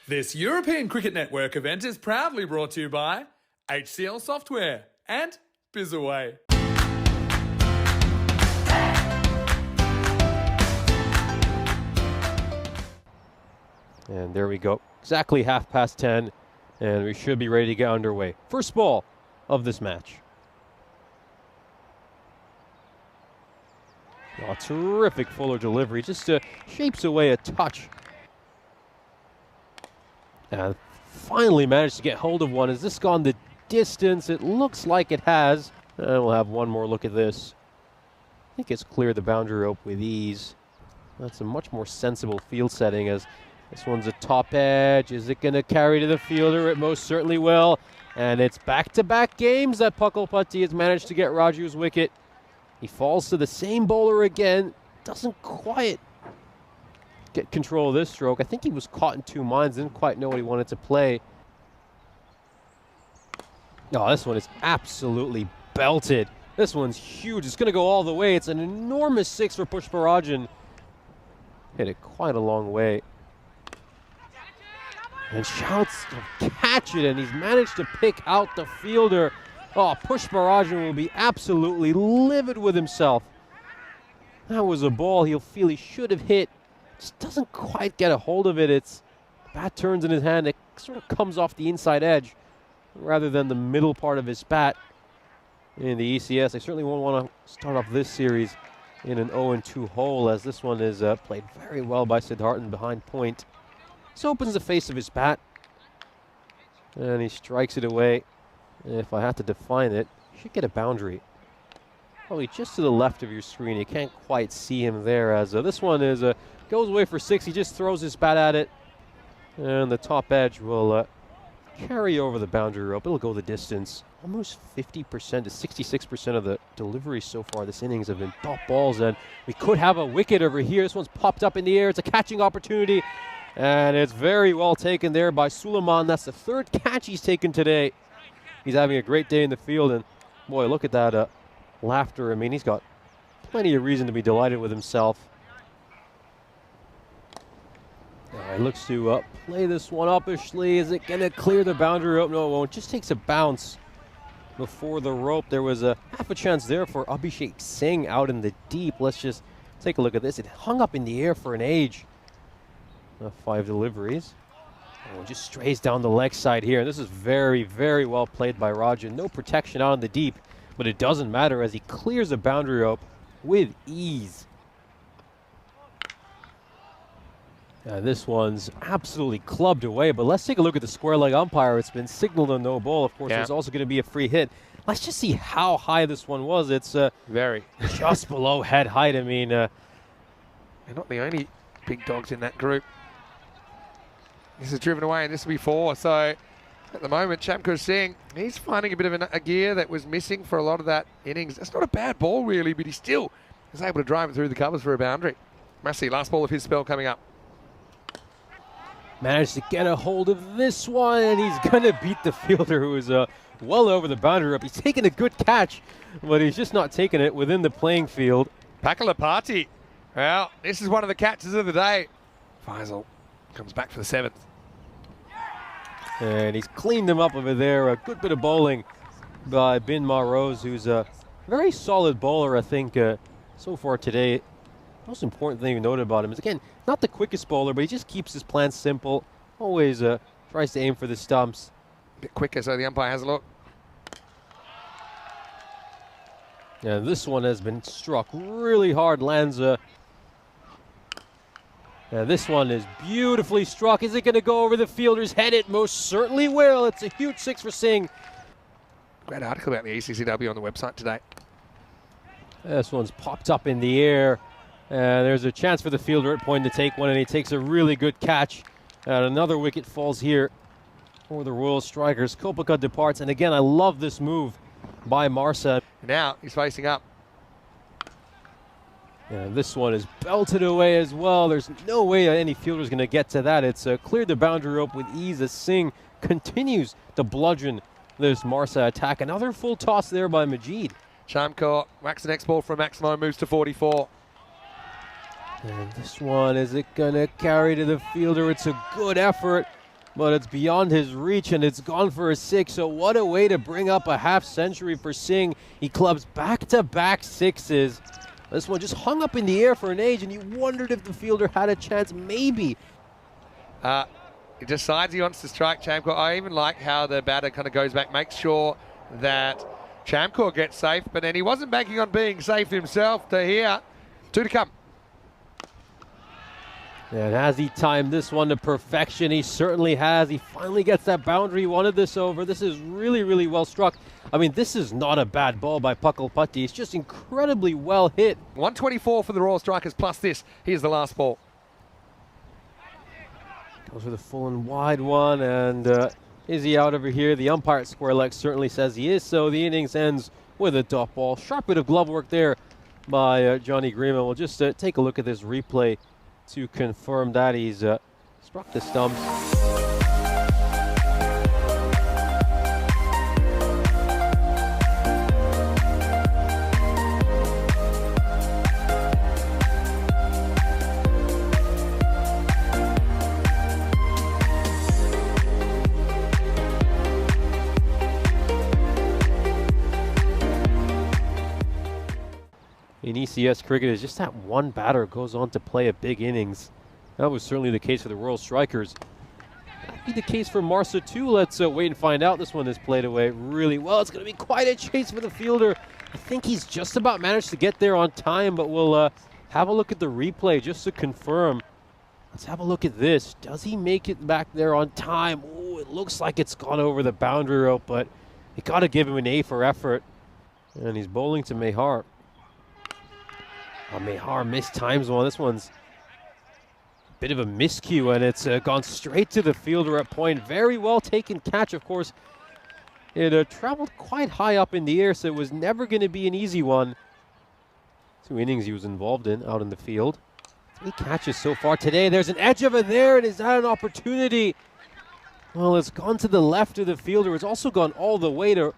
This European Cricket Network event is proudly brought to you by HCL Software and BizAway. And there we go. Exactly 10:30, and we should be ready to get underway. First ball of this match. Oh, terrific Fuller delivery. Just shapes away a touch. And finally managed to get hold of one. Has this gone the distance? It looks like it has. And we'll have one more look at this. I think it's cleared the boundary rope with ease. That's a much more sensible field setting, as this one's a top edge. Is it going to carry to the fielder? It most certainly will. And it's back-to-back games that Puckalputty has managed to get Raju's wicket. He falls to the same bowler again. Doesn't quite get control of this stroke. I think he was caught in two minds. Didn't quite know what he wanted to play. Oh, this one is absolutely belted. This one's huge. It's going to go all the way. It's an enormous six for Pushparajan. Hit it quite a long way. And shouts to catch it, and he's managed to pick out the fielder. Oh, Pushparajan will be absolutely livid with himself. That was a ball he'll feel he should have hit. Just doesn't quite get a hold of it. It's bat turns in his hand. It sort of comes off the inside edge rather than the middle part of his bat. In the ECS, I certainly won't want to start off this series in an 0-2 hole, as this one is played very well by Siddharthan behind point. This opens the face of his bat, and he strikes it away. If I had to define it, you should get a boundary. Probably just to the left of your screen. You can't quite see him there, as this one is goes away for six. He just throws his bat at it, and the top edge will carry over the boundary rope. It'll go the distance. Almost 50% to 66% of the deliveries so far this innings have been dot balls, and we could have a wicket over here. This one's popped up in the air. It's a catching opportunity, and it's very well taken there by Suleiman. That's the third catch he's taken today. He's having a great day in the field, and boy, look at that laughter. I mean, he's got plenty of reason to be delighted with himself. He looks to play this one uppishly. Is it going to clear the boundary rope? No, it won't. Just takes a bounce before the rope. There was a half a chance there for Abhishek Singh out in the deep. Let's just take a look at this. It hung up in the air for an age. 5 deliveries. Oh, just strays down the leg side here. This is very, very well played by Rajan. No protection out in the deep, but it doesn't matter as he clears the boundary rope with ease. This one's absolutely clubbed away, but let's take a look at the square leg umpire. It's been signaled a no ball. Of course, there's also going to be a free hit. Let's just see how high this one was. It's very just below head height. I mean, they're not the only big dogs in that group. This is driven away, and this will be 4. So at the moment, Shamkur Singh, he's finding a bit of a gear that was missing for a lot of that innings. That's not a bad ball, really, but he still is able to drive it through the covers for a boundary. Massey, last ball of his spell coming up. Managed to get a hold of this one, and he's going to beat the fielder, who is well over the boundary rope. He's taking a good catch, but he's just not taking it within the playing field. Puckalputty. Well, this is one of the catches of the day. Faisal comes back for the 7th. And he's cleaned them up over there. A good bit of bowling by Bin Marose, who's a very solid bowler, I think, so far today. Most important thing we noted about him is, again, not the quickest bowler, but he just keeps his plans simple. Always tries to aim for the stumps. A bit quicker, so the umpire has a look. Yeah, this one has been struck really hard. Lands this one is beautifully struck. Is it going to go over the fielder's head? It most certainly will. It's a huge 6 for Singh. Great article about the ECCW on the website today. This one's popped up in the air. There's a chance for the fielder at point to take one, and he takes a really good catch. And another wicket falls here for the Royal Strikers. Kopaka departs, and again, I love this move by Marsa. Now he's facing up. And this one is belted away as well. There's no way any fielder's going to get to that. It's cleared the boundary rope with ease as Singh continues to bludgeon this Marsa attack. Another full toss there by Majid. Shamkur whacks the next ball for a maximum, moves to 44. And this one, is it going to carry to the fielder? It's a good effort. but it's beyond his reach and it's gone for a 6. So what a way to bring up a half century for Singh. He clubs back-to-back 6s. This one just hung up in the air for an age, and you wondered if the fielder had a chance, maybe. He decides he wants to strike Chamcore. I even like how the batter kind of goes back, makes sure that Chamcore gets safe, but then he wasn't banking on being safe himself to here. 2 to come. And has he timed this one to perfection? He certainly has. He finally gets that boundary. He wanted this over. This is really, really well struck. I mean, this is not a bad ball by Pakal Patti. It's just incredibly well hit. 124 for the Royal Strikers plus this. Here's the last ball. Goes for the full and wide one. And is he out over here? The umpire at square leg certainly says he is. So the innings ends with a dot ball. Sharp bit of glove work there by Johnny Greenman. We'll just take a look at this replay to confirm that he's struck the stumps. In ECS cricket, is just that one batter goes on to play a big innings. That was certainly the case for the Royal Strikers. That'd be the case for Marsa too. Let's wait and find out. This one is played away really well. It's going to be quite a chase for the fielder. I think he's just about managed to get there on time, but we'll have a look at the replay just to confirm. Let's have a look at this. Does he make it back there on time? Oh, it looks like it's gone over the boundary rope, but you got to give him an A for effort. And he's bowling to Mehar. Oh, Mehar mistimes one. This one's a bit of a miscue, and it's gone straight to the fielder at point. Very well taken catch, of course. It traveled quite high up in the air, so it was never going to be an easy one. 2 innings he was involved in out in the field. 3 catches so far today. There's an edge over there, and is that an opportunity? Well, it's gone to the left of the fielder. It's also gone all the way to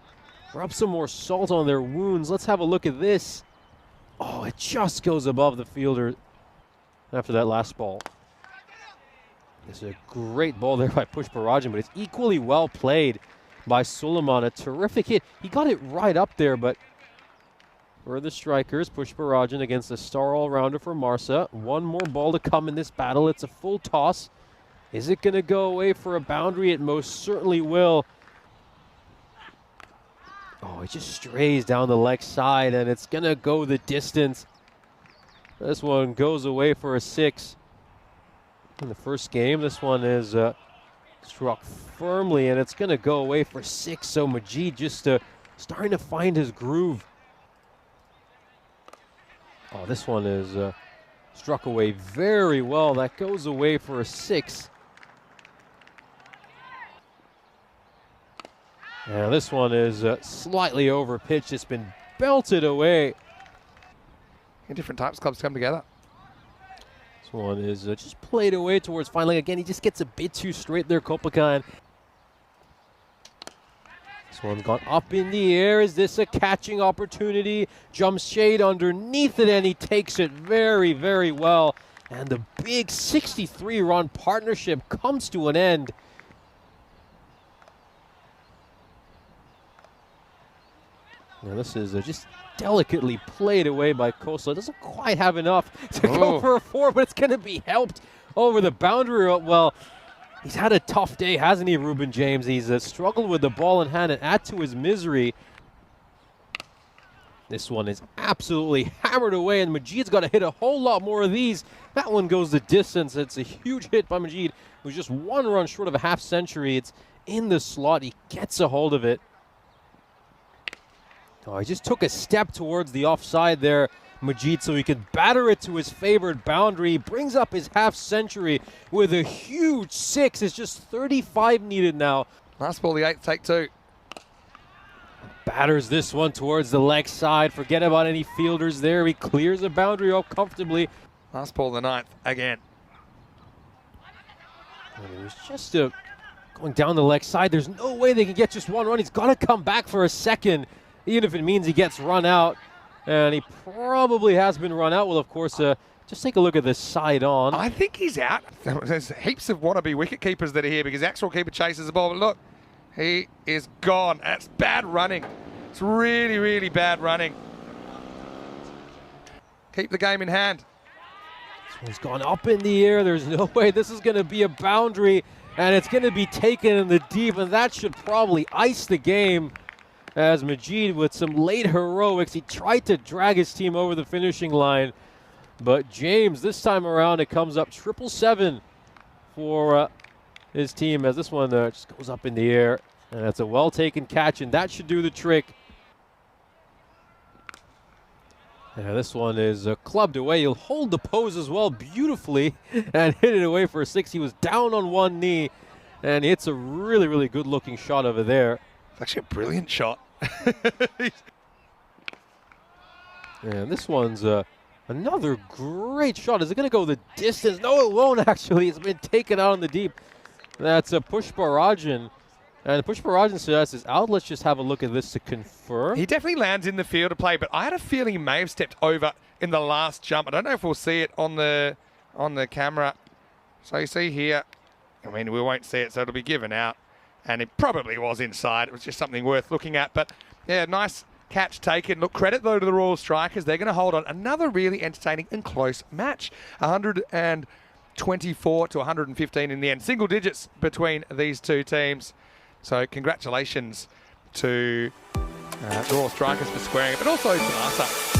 rub some more salt on their wounds. Let's have a look at this. Oh, it just goes above the fielder after that last ball. It's a great ball there by Pushparajan, but it's equally well played by Suleiman. A terrific hit. He got it right up there, but for the Strikers, Pushparajan against a star all-rounder for Marsa. 1 more ball to come in this battle. It's a full toss. Is it going to go away for a boundary? It most certainly will. Oh, it just strays down the leg side, and it's going to go the distance. This one goes away for a 6. In the first game, this one is struck firmly, and it's going to go away for 6. So Majid just starting to find his groove. Oh, this one is struck away very well. That goes away for a 6. And this one is slightly over pitched. It's been belted away. And different types of clubs come together. This one is just played away towards finally. Again, he just gets a bit too straight there, Kopakan. This one's gone up in the air. Is this a catching opportunity? Jumps shade underneath it, and he takes it very, very well. And the big 63-run partnership comes to an end. Now this is just delicately played away by Khosla. Doesn't quite have enough to go for a 4, but it's going to be helped over the boundary. Well, he's had a tough day, hasn't he, Reuben James? He's struggled with the ball in hand, and add to his misery, this one is absolutely hammered away, and Majid's got to hit a whole lot more of these. That one goes the distance. It's a huge hit by Majid, who's just 1 run short of a half century. It's in the slot. He gets a hold of it. Oh, he just took a step towards the offside there, Majid, so he could batter it to his favored boundary. He brings up his half century with a huge 6. It's just 35 needed now. Last ball, the 8th, take 2. Batters this one towards the leg side. Forget about any fielders there. He clears the boundary up comfortably. Last ball, the 9th, again. And it was just going down the leg side. There's no way they can get just 1 run. He's got to come back for a second, even if it means he gets run out. And he probably has been run out. Well, of course, just take a look at this side on. I think he's out. There's heaps of wannabe wicket keepers that are here because actual keeper chases the ball. But look, he is gone. That's bad running. It's really, really bad running. Keep the game in hand. This one's gone up in the air. There's no way this is going to be a boundary. And it's going to be taken in the deep. And that should probably ice the game. As Majid, with some late heroics, he tried to drag his team over the finishing line. But James, this time around, it comes up 777 for his team as this one just goes up in the air. And that's a well-taken catch, and that should do the trick. And this one is clubbed away. He'll hold the pose as well beautifully and hit it away for a 6. He was down on one knee, and it's a really, really good-looking shot over there. It's actually a brilliant shot. And this one's another great shot. Is it going to go the distance? No, it won't actually. It's been taken out in the deep. That's a Pushparajan. And Pushparajan suggests is out. Let's just have a look at this to confirm. He definitely lands in the field of play, but I had a feeling he may have stepped over in the last jump. I don't know if we'll see it on the camera. So you see here, I mean, we won't see it, so it'll be given out. And it probably was inside. It was just something worth looking at. But, yeah, nice catch taken. Look, credit, though, to the Royal Strikers. They're going to hold on. Another really entertaining and close match. 124 to 115 in the end. Single digits between these two teams. So congratulations to the Royal Strikers for squaring it, but also to Masa.